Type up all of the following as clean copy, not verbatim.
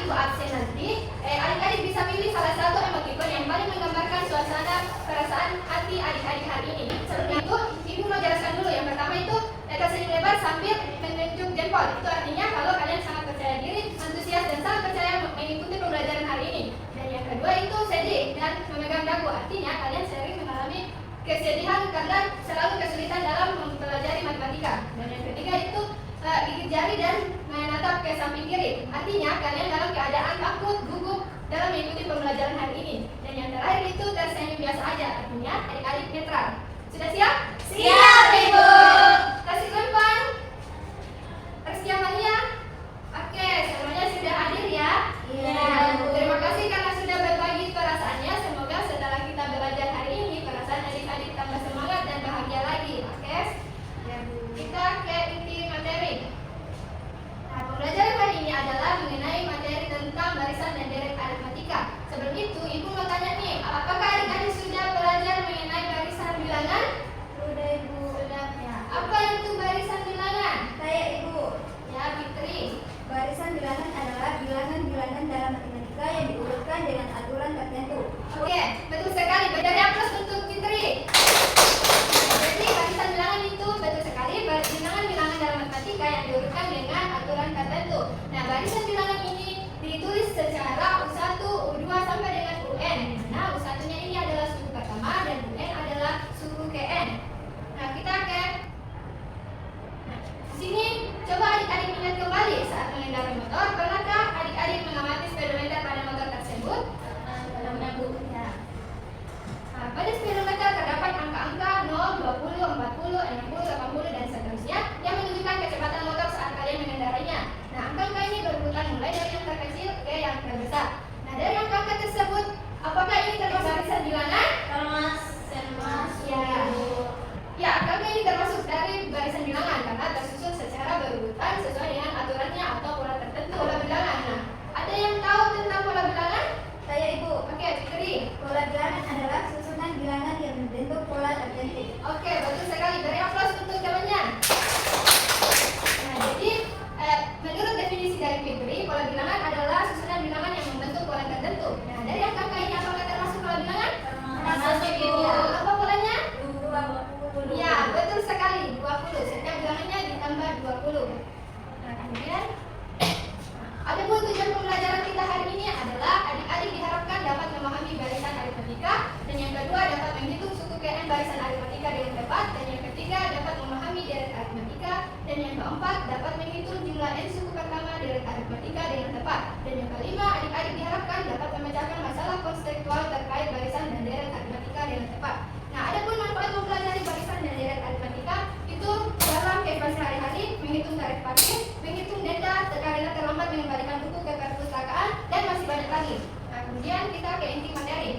Ibu absen nanti, adik-adik bisa pilih salah satu emoticon yang paling menggambarkan suasana perasaan hati adik-adik hari ini. Sebelum itu, Ibu mau jelaskan dulu. Yang pertama itu tersenyum lebar sambil menunjuk jempol. Itu artinya kalau kalian sangat percaya diri, antusias dan sangat percaya mengikuti pembelajaran hari ini. Dan yang kedua itu sedih dan memegang dagu. Artinya kalian sering mengalami kesedihan karena selalu kesulitan dalam mempelajari matematika. Dan yang ketiga itu gigit jari dan menatap ke samping kiri. Artinya kalian dalam keadaan takut, gugup dalam mengikuti pembelajaran hari ini. Dan yang terakhir itu tersenyum biasa aja. Artinya adik-adik netral. Sudah siap? Siap, Ibu. Kasih lempar. Persiapannya? Oke, semuanya sudah hadir ya? Iya. Terima kasih karena sudah berbagi perasaannya. Semoga setelah kita belajar hari ini, perasaan adik-adik tambah semangat dan bahagia lagi. Oke? Ya, Bu. Kita ke inti materi. Nah, pembelajaran hari ini adalah mengenai materi tentang barisan dan deret aritmatika. Sebelum itu, Ibu mau tanya nih, apakah adik-adik sudah belajar mengenai barisan bilangan? Sudah, Ibu. Sudah. Ya. Apa itu barisan bilangan? Saya, Ibu. Ya, Fitri. Barisan bilangan adalah bilangan-bilangan dalam matematika yang diurutkan dengan aturan tertentu. Oke, betul sekali. Beri aplaus untuk Fitri. Jadi barisan bilangan itu betul sekali bilangan-bilangan dalam matematika yang diurutkan dengan aturan tertentu. Nah, barisan bilangan ini ditulis secara U1, U2 sampai dengan UN. Nah, U1-nya ini adalah suku pertama dan UN adalah suku KN. Nah, kita ke sini coba adik-adik ingat kembali saat mengendarai motor. Pernahkah adik-adik mengamati speedometer pada motor tersebut? Pernah, Bu. Ya. Nah, pada speedometer terdapat angka-angka 0, 20, 40, 60, 80, dan seterusnya yang menunjukkan kecepatan motor saat kalian mengendarainya. Nah, angka-angka ini berurutan mulai dari yang terkecil ke yang terbesar. Nah, dari angka-angka tersebut, apakah ini termasuk barisan bilangan? Termasuk, Ya. Bu. Ya, angka ini termasuk dari barisan bilangan karena tersusun secara berurutan sesuai dengan aturannya atau pola tertentu pola bilangan. Nah, ada yang tahu tentang pola bilangan? Saya, Ibu. Oke, Fitri. Pola bilangan adalah susunan bilangan yang membentuk pola tertentu. Oke, betul sekali. Beri aplaus untuk temannya. Nah, jadi menurut definisi dari Fitri, pola bilangan adalah susunan bilangan yang membentuk pola tertentu. Nah, dari angka ini apakah termasuk pola bilangan? Termasuk, Ibu. Ya, apa polanya? 20. Ya, betul sekali. 20. Setiap bilangannya ditambah 20. Nah, kemudian adapun tujuan pembelajaran kita hari ini adalah adik-adik diharapkan dapat memahami barisan aritmatika, dan yang kedua dapat menghitung suku KN barisan aritmatika dengan tepat, dan yang ketiga dapat memahami deret aritmatika, dan yang keempat dapat menghitung jumlah n suku pertama deret aritmatika dengan tepat, dan yang kelima adik-adik diharapkan dapat memecahkan masalah konseptual terkait barisan dan deret aritmatika dengan tepat. Nah, adapun manfaat mempelajari barisan dan deret aritmatika itu dalam kehidupan sehari-hari, menghitung tarif parkir, menghitung denda karena terlambat mengembalikan buku ke perpustakaan, dan masih banyak lagi. Nah, kemudian kita ke inti materi.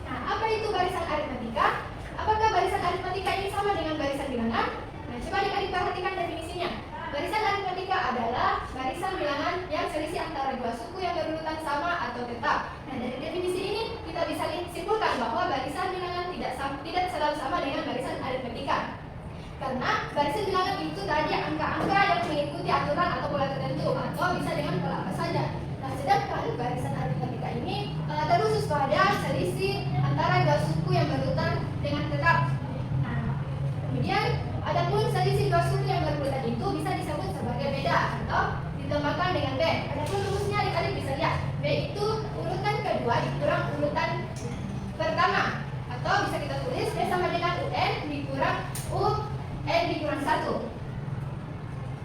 Nah, apa itu barisan aritmatika? Apakah barisan aritmatika ini sama dengan barisan bilangan? Nah, coba adik-adik perhatikan definisinya. Barisan aritmatika adalah barisan bilangan yang selisih antara dua suku yang berurutan sama atau tetap. Nah, dari definisi ini kita bisa simpulkan bahwa barisan bilangan tidak selalu sama dengan barisan aritmatika. Karena barisan bilangan itu tadi angka-angka yang mengikuti aturan atau pola tertentu, atau bisa dengan pola apa saja. Nah, sedangkan barisan aritmatika ini terkhusus pada selisih antara dua suku yang berurutan dengan tetap. Nah, kemudian adapun selisih dua suku yang berurutan itu bisa disebut sebagai beda atau ditambahkan dengan B. Adapun rumusnya adik-adik bisa lihat. B itu urutan kedua dikurang urutan pertama, atau bisa kita tulis B sama dengan UN dikurang UN dikurang 1.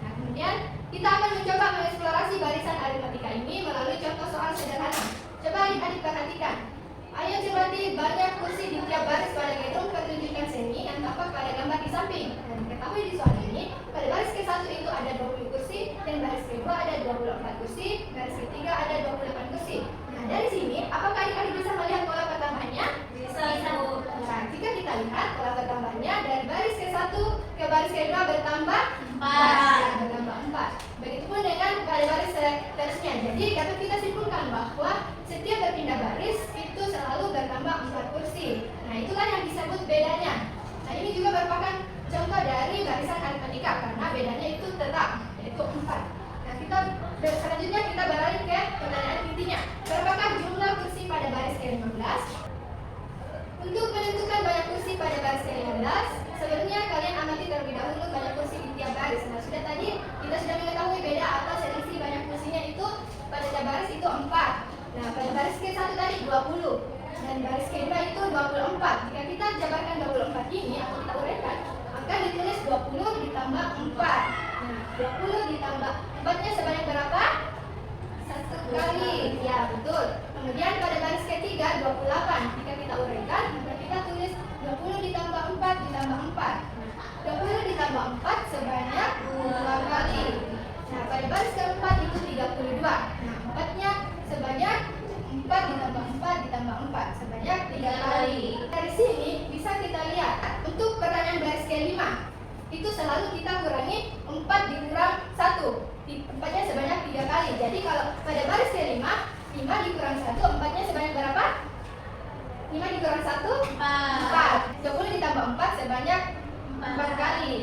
Nah, kemudian kita akan mencoba mengeksplorasi barisan aritmatika ini melalui contoh soal sederhana. Coba adik-adik perhatikan. Ayo cermati banyak kursi di tiap baris pada gedung pertunjukan seni yang tampak pada gambar di samping. Dan diketahui di soal ini, pada baris ke-1 itu ada 20 kursi, dan baris ke-2 ada 24 kursi, baris ke-3 ada 28 kursi. Nah, dari sini, apakah adik-adik bisa melihat pola pertambahannya? Bisa, Bu. Nah, jika kita lihat pola pertambahannya dari baris ke-1 ke baris ke-2 bertambah 4. Ya, bertambah 4. Begitupun dengan pada baris seterusnya. Jadi dapat kita simpulkan bahwa setiap berpindah baris itu selalu bertambah 4 kursi. Nah, itulah yang disebut bedanya. Nah, ini juga merupakan contoh dari barisan aritmatika karena bedanya itu tetap, yaitu 4. Nah, selanjutnya kita beralih ke pertanyaan 20 dan baris kedua itu 24. Jika kita jabarkan 24 ini atau kita uraikan, maka ditulis 20 ditambah 4. Nah, 20 ditambah 4-nya sebanyak berapa? 1 kali. Ya, betul. Kemudian pada baris ketiga 28. Jika kita uraikan, maka kita tulis 20 ditambah 4 ditambah 4. 20 ditambah 4 sebanyak 2 kali. Nah, pada baris keempat itu 32. Nah, 4-nya sebanyak 4 ditambah 4 ditambah 4 sebanyak 3 kali. Dari sini bisa kita lihat untuk pertanyaan baris kelima itu selalu kita kurangi 4 dikurang 1. 4-nya sebanyak 3 kali. Jadi kalau pada baris kelima 5 dikurang 1, 4-nya sebanyak berapa? 5 dikurang 1? 4. 20 ditambah 4 sebanyak 4 kali.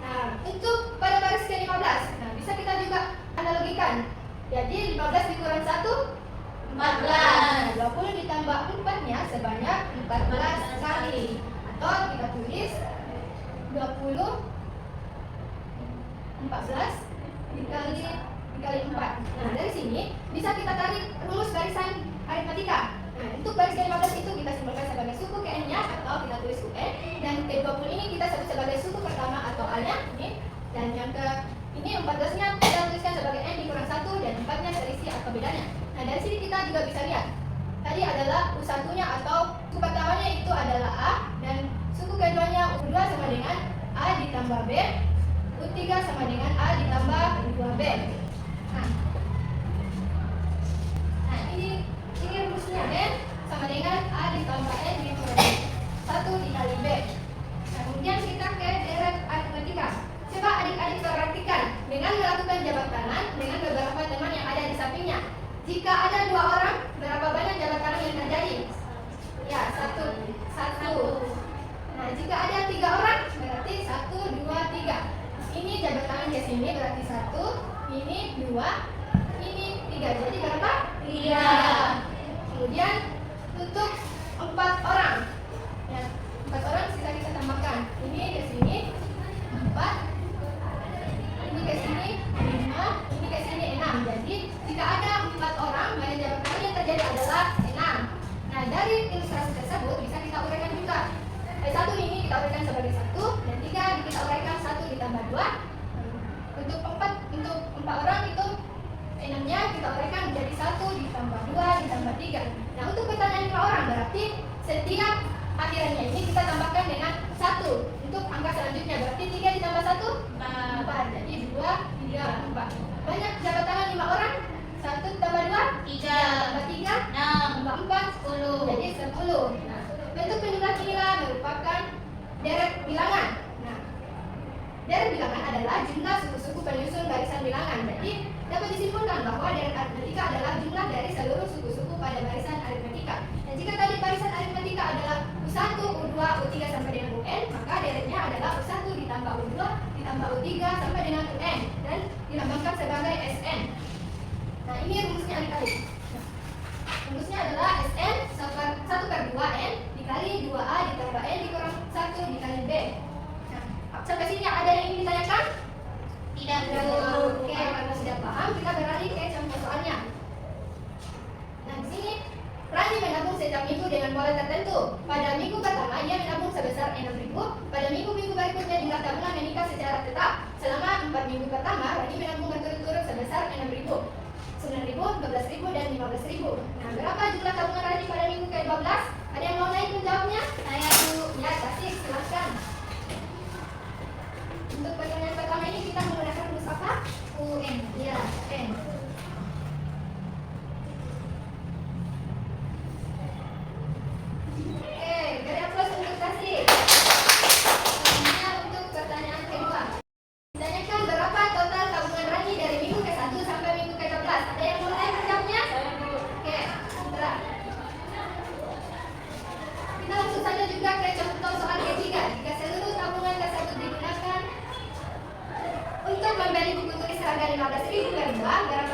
Nah, untuk pada baris ke-15, nah bisa kita juga analogikan. Jadi 15 dikurang 1? 14. 20 ditambah 4-nya sebanyak 14 kali. Atau kita tulis 20 14 dikali 4. Nah, dari sini bisa kita tarik rumus barisan aritmatika. Nah, untuk baris ke-15 itu kita simbolkan sebagai suku ke n-nya atau kita tulis UN, dan ke-20 ini kita sebut sebagai suku pertama atau A-nya ini, dan yang ke ini 14-nya kita tuliskan sebagai n dikurang 1 dan 4-nya selisih atau bedanya. Nah, dari sini kita juga bisa lihat tadi adalah U1-nya atau suku pertamanya itu adalah A, dan suku keduanya U2 sama dengan A ditambah B, U3 sama dengan A ditambah 2B. Nah, ini rumusnya N sama dengan A ditambah N dikurang 1 dikali B. Nah, kemudian kita ke deret aritmatika. Coba adik-adik perhatikan dengan melakukan jabat tangan dengan beberapa teman yang ada di sampingnya. Jika ada 2 orang, berapa banyak jabat tangan yang terjadi? Ya, 1. Nah, jika ada 3 orang, berarti 1, 2, 3. Ini jabat tangan ke sini berarti 1, ini 2, ini 3. Jadi berapa? 3. Kemudian untuk 4 orang. Ya, 4 orang kita tambahkan. Ini ke sini 4, ini ke sini 5, ini ke sini 6. Jadi jika ada 4 orang, maka jabat tangan yang terjadi adalah 6. Nah, dari ilustrasi tersebut bisa kita uraikan juga. 1 ini kita uraikan sebagai 1, dan 3 kita uraikan 1 ditambah 2. Untuk 4 orang itu 6-nya kita uraikan menjadi 1 ditambah 2 ditambah 3. Nah, untuk pertanyaan 5 orang berarti setiap akhirannya ini kita tambahkan dengan 1. Untuk angka selanjutnya berarti 3 ditambah 1? 4. Jadi 2, 3, 4. Banyak jabat tangan 5 orang? 1 tambah 2? 3. Tambah 3? 6. Tambah 4? 10. Jadi 10. Nah, bentuk penjumlahan inilah merupakan deret bilangan. Nah, deret bilangan adalah jumlah suku-suku penyusun barisan bilangan. Jadi dapat disimpulkan bahwa deret aritmatika adalah jumlah dari seluruh suku-suku pada barisan aritmatika. Dan jika tadi barisan aritmatika adalah U1, U2, U3 sampai dengan UN, maka deretnya adalah U1 ditambah U2 ditambah U3 sampai dengan UN dan dilambangkan sebagai SN. Nah, ini rumusnya adik-adik. Rumusnya adalah SN 1/2N dikali 2A ditambah N dikurang 1 dikali B. Nah, sampai sini ada yang ingin ditanyakan? Tidak. Oke, karena sudah paham, kita beralih ke contoh soalnya. Nah, di sini Rani menabung setiap minggu dengan pola tertentu. Pada minggu pertama ia menabung sebesar 6.000. Pada minggu-minggu berikutnya jumlah tabungan meningkat secara tetap. Selama 4 minggu pertama, Rani menabung berturut-turut sebesar 6.000, 9.000, 12.000, dan 15.000. Nah, berapa jumlah tabungan Rani pada minggu ke-12? Ada yang mau naik menjawabnya? Saya dulu. Ya, kasih, silakan. Untuk pertanyaan pertama ini kita menggunakan rumus apa? UN. Ya, N. Oke, beri aplaus untuk kasih. Selanjutnya untuk pertanyaan kedua. Ditanyakan berapa total tabungan Rani dari minggu ke-1 sampai minggu ke-12? Ada yang mau naik menjawabnya? Oke, Indra. Kita langsung saja juga ke contoh soal ketiga. Jika seluruh tabungan tersebut digunakan untuk membeli buku tulis harga 15.000 per bulan, berapa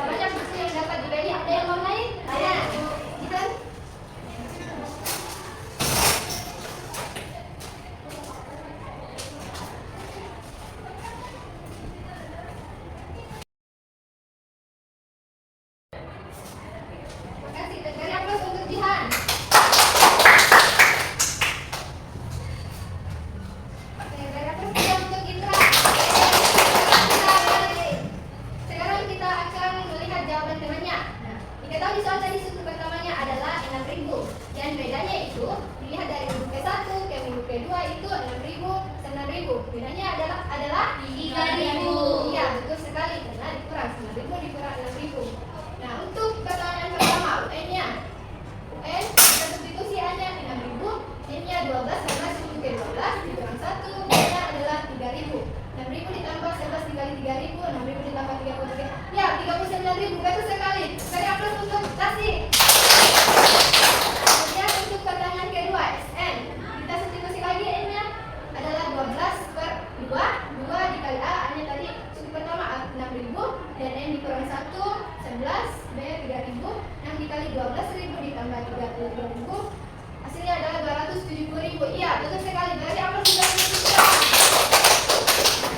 B 3.000. Nah, dikali 12.000 ditambah 32.000, hasilnya adalah 270.000. Iya, betul sekali. Berarti apa sudah menentukan?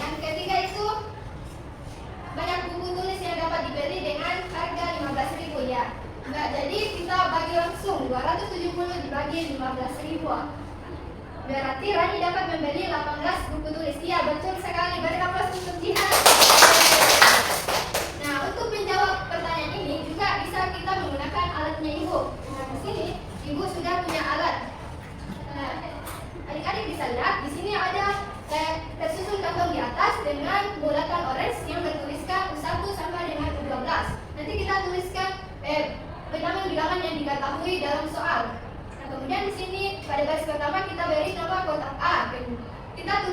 Yang ketiga itu banyak buku tulis yang dapat dibeli dengan harga 15.000 ya. Nah, jadi kita bagi langsung 270 dibagi 15.000. Berarti Rani dapat membeli 18 buku tulis. Iya, betul sekali. Beri aplaus untuk Jihan. Nah, untuk menjawab pertanyaan ini juga bisa kita menggunakan alatnya Ibu. Nah, di sini Ibu sudah punya alat. Nah, adik-adik bisa lihat di sini ada tersusun kantong di atas dengan bulatan orange yang bertuliskan U1 sampai dengan U12. Nanti kita tuliskan bilangan-bilangan yang diketahui dalam soal. Nah, kemudian di sini pada baris pertama kita beri nama kotak A. Kita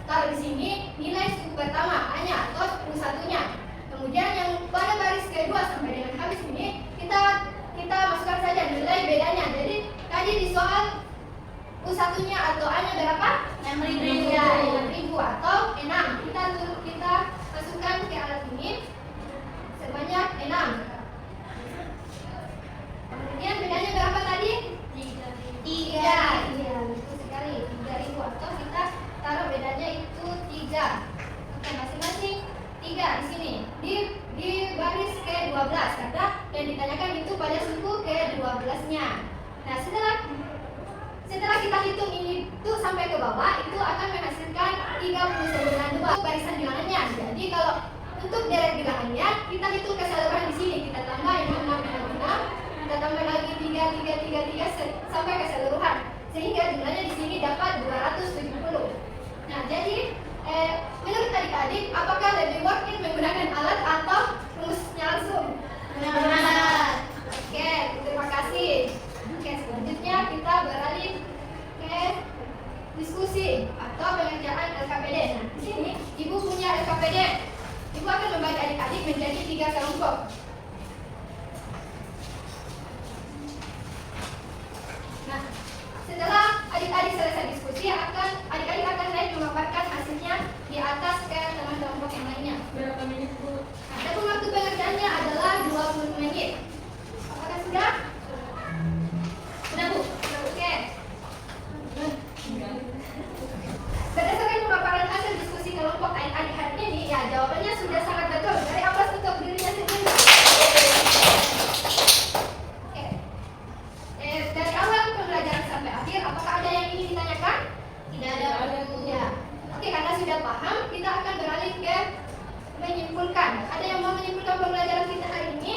taruh di sini nilai suku pertama A-nya atau U1-nya. Kemudian yang pada baris kedua sampai dengan habis ini kita masukkan saja nilai bedanya. Jadi tadi di soal U1-nya atau A-nya berapa? 6.000. Ya, 6.000 atau 6. Kita masukkan ke alat ini sebanyak 6. Kemudian bedanya berapa tadi? 3. Iya, betul sekali. 3.000 atau kita taruh bedanya itu 3. Oke, masing-masing 3 di sini. Di baris ke-12 karena yang ditanyakan itu pada suku ke-12-nya. Nah, setelah kita hitung ini tuh sampai ke bawah, itu akan menghasilkan 39 barisan bilangannya. Jadi kalau untuk deret bilangannya, kita hitung keseluruhan di sini. Kita tambah 6, kita tambah lagi 3 sampai keseluruhan. Sehingga jumlahnya di sini dapat 270. Nah, jadi menurut adik-adik, apakah lebih worth it menggunakan alat atau rumusnya langsung? Benar. Oke, terima kasih. Oke, selanjutnya kita beralih ke diskusi atau pengerjaan LKPD. Nah, di sini Ibu punya LKPD. Ibu akan membagi adik-adik menjadi 3 kelompok. Nah, setelah adik-adik selesai diskusi, adik-adik akan naik memaparkan hasilnya di atas ke teman kelompok yang lainnya. Berapa menit, Bu? Adapun waktu pengerjaannya adalah 20 menit. Apakah sudah? Sudah, Bu? Oke. Berdasarkan pemaparan hasil diskusi kelompok adik-adik hari ini, ya jawabannya sudah sangat betul. Dari aplaus untuk dirinya sendiri. Oke. Dari awal pembelajaran sampai akhir, apakah ada yang ingin ditanyakan? Tidak ada. Ya. Oke, karena sudah paham, kita akan beralih ke menyimpulkan. Ada yang mau menyimpulkan pembelajaran kita hari ini?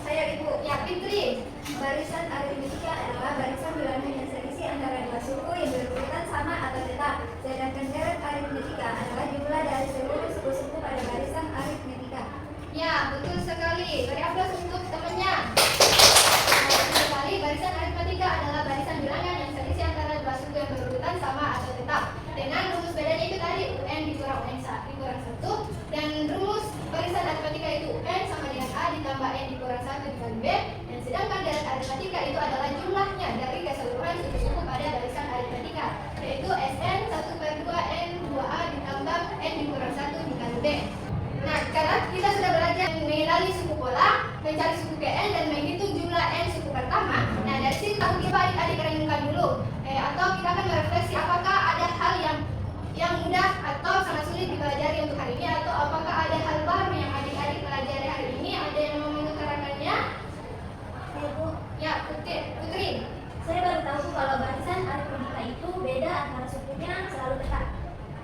Saya Ibu. Ya, Fitri. Barisan aritmetika adalah barisan bilangan yang selisih antara dua suku yang berurutan sama atau tetap. Sedangkan deret aritmetika adalah jumlah dari seluruh suku-suku pada barisan aritmetika. Ya, betul sekali. Beri aplaus untuk temannya. Nah, betul sekali. Barisan aritmetika adalah barisan bilangan yang selisih antara dua suku yang berurutan sama atau tetap. Dengan rumus bedanya itu tadi UN dikurang UN dikurang 1, dan rumus barisan aritmetika itu UN sama dengan A ditambah N dikurang 1 dikali B. Dan sedangkan deret aritmetika itu adalah jumlahnya dari keseluruhan suku-suku pada barisan aritmetika, yaitu SN 1/2 N 2A ditambah N dikurang 1 dikali B. Nah, karena kita sudah belajar mengenali suku pola, mencari suku KN, dan menghitung jumlah N suku pertama. Nah, dari sini kita adik-adik renungkan dulu. Atau kita akan merefleksi apakah ada hal yang mudah atau sangat sulit dipelajari untuk hari ini, atau apakah ada hal baru yang adik-adik pelajari hari ini. Ada yang mau mengutarakannya? Ibu, Ya, Putri. saya baru tahu kalau barisan aritmetika itu beda antara sukunya selalu tetap.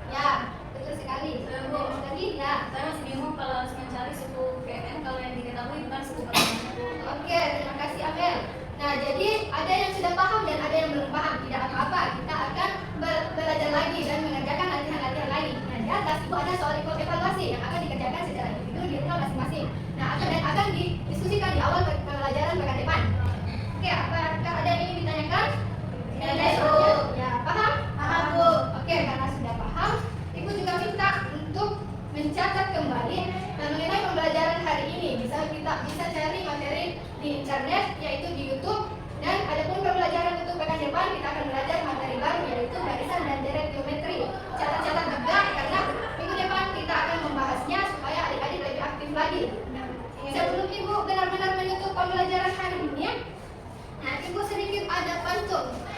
Ya, betul sekali. Bu. Tadi ya. Saya masih bingung kalau harus mencari suku KN kalau yang diketahui bukan suku pertama, Bu. Oke, terima kasih Amel. Nah, jadi ada yang sudah paham dan ada yang belum paham. Tidak apa-apa, kita akan belajar lagi dan mengerjakan latihan-latihan lagi. Nah, di atas itu ada soal evaluasi yang akan dikerjakan secara individu di rumah masing-masing. Nah, akan didiskusikan di awal pembelajaran pekan depan. Oke, apakah ada yang ingin ditanyakan? Tidak ada, Bu. Ya, paham? Paham, Bu. Oke, karena sudah paham, Ibu juga minta untuk mencatat kembali mengenai pembelajaran hari ini. Kita bisa cari materi di internet, yaitu di YouTube. Dan adapun pembelajaran untuk pekan depan, kita akan belajar materi baru, yaitu barisan dan deret geometri. Catat-catat juga, karena minggu depan kita akan membahasnya supaya adik-adik lebih aktif lagi. Sebelum Ibu pembelajaran hari ini, nah ibu sedikit ada pantun.